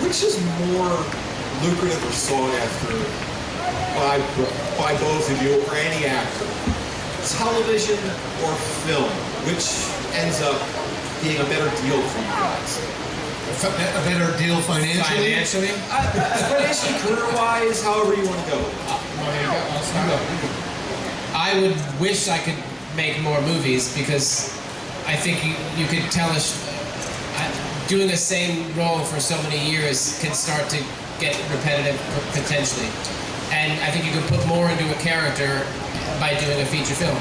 which is more lucrative or sought after by both of you or any actor? Television or film? Which ends up being a better deal for you guys? A better deal financially? Financially, career-wise, however you want to go. I would wish I could make more movies because I think you could tell us doing the same role for so many years can start to get repetitive potentially. And I think you can put more into a character by doing a feature film.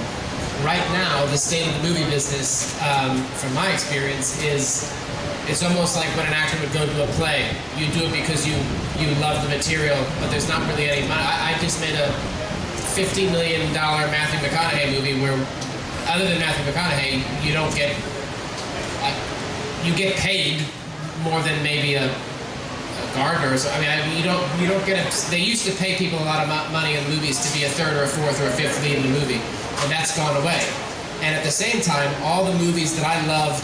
Right now, the state of the movie business, from my experience, is it's almost like when an actor would go to a play. You do it because you love the material, but there's not really any money. I just made a $50 million Matthew McConaughey movie where, other than Matthew McConaughey, you don't get you get paid more than maybe a gardener. Or so. I mean, you don't get a. They used to pay people a lot of money in movies to be a third or a fourth or a fifth lead in the movie, and that's gone away. And at the same time, all the movies that I loved,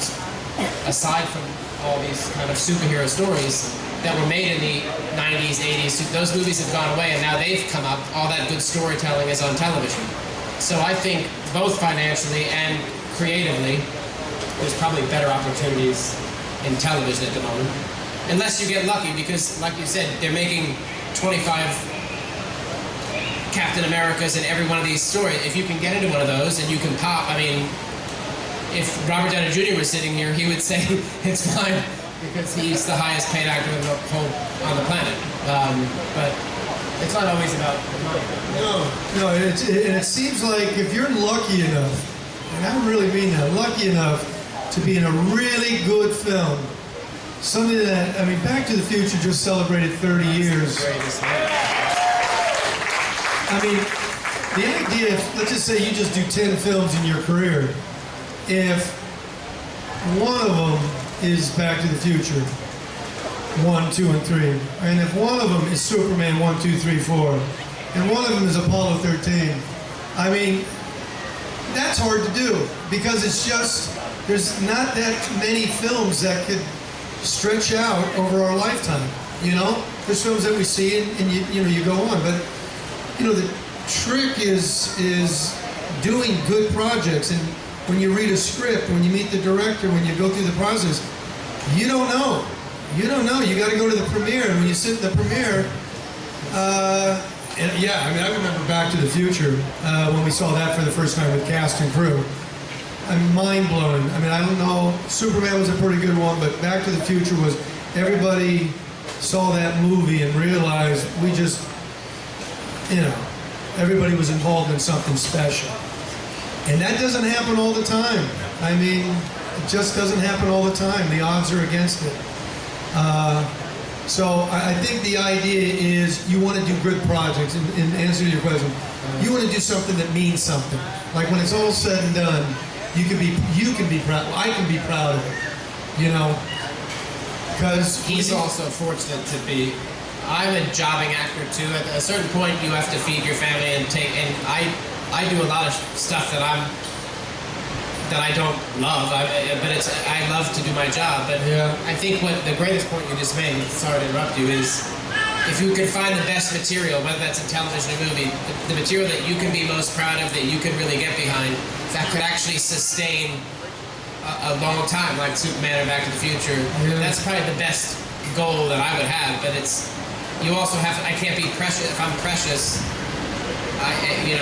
aside from all these kind of superhero stories that were made in the 90s, 80s, those movies have gone away, and now they've come up. All that good storytelling is on television. So I think both financially and creatively, there's probably better opportunities in television at the moment. Unless you get lucky, because like you said, they're making 25 Captain Americas in every one of these stories. If you can get into one of those and you can pop, I mean, if Robert Downey Jr. was sitting here, he would say it's fine because he's the highest paid actor on the planet. But it's not always about money. No, and it seems like if you're lucky enough, and I really mean that, lucky enough to be in a really good film, something that, I mean, Back to the Future just celebrated 30 years. I mean, the idea, let's just say you just do 10 films in your career, if one of them is Back to the Future, 1, 2, and 3, and if one of them is Superman 1, 2, 3, 4, and one of them is Apollo 13, I mean, that's hard to do because it's just, there's not that many films that could stretch out over our lifetime, you know? There's films that we see and you go on, but you know, the trick is doing good projects, and when you read a script, when you meet the director, when you go through the process, you don't know. You don't know. You got to go to the premiere, and when you sit in the premiere, and yeah, I mean, I remember Back to the Future when we saw that for the first time with cast and crew. I'm mind-blowing. I mean, I don't know, Superman was a pretty good one, but Back to the Future was, everybody saw that movie and realized we just, you know, everybody was involved in something special. And that doesn't happen all the time. I mean, it just doesn't happen all the time. The odds are against it. So I think the idea is you want to do good projects. In answer to your question, you want to do something that means something. Like when it's all said and done, you can be proud. I can be proud of it. You know, because he's also fortunate to be. I'm a jobbing actor too. At a certain point, you have to feed your family and take. And I do a lot of stuff that I don't love. But I love to do my job. But yeah. I think what the greatest point you just made, sorry to interrupt you, is if you can find the best material, whether that's in television or movie, the material that you can be most proud of, that you can really get behind, that could actually sustain a long time, like Superman or Back to the Future. Yeah. That's probably the best goal that I would have. But it's, you also have, I can't be precious. If I'm precious, and you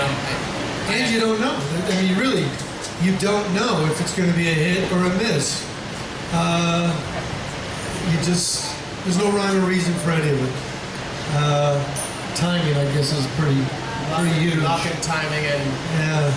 don't know. I mean, really, you don't know if it's going to be a hit or a miss. There's no rhyme or reason for any of it. Timing, I guess, is pretty huge. Luck and timing and... Yeah.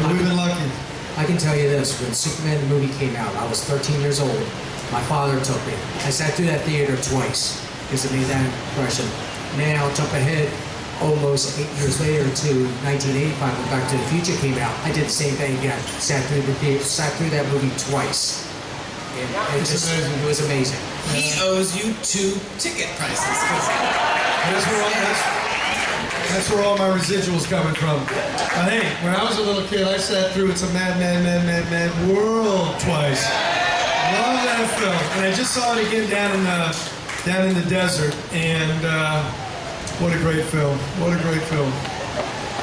But we've been lucky. I can tell you this, when Superman the movie came out, I was 13 years old. My father took me. I sat through that theater twice because it made that impression. Now, jump ahead almost 8 years later to 1985 when Back to the Future came out. I did the same thing again. Sat through that movie twice. And it was amazing. He owes you 2 ticket prices. That's where all my residuals coming from. But hey, when I was a little kid, I sat through It's a Mad World twice. Love that film. And I just saw it again down in down in the desert, and what a great film. What a great film.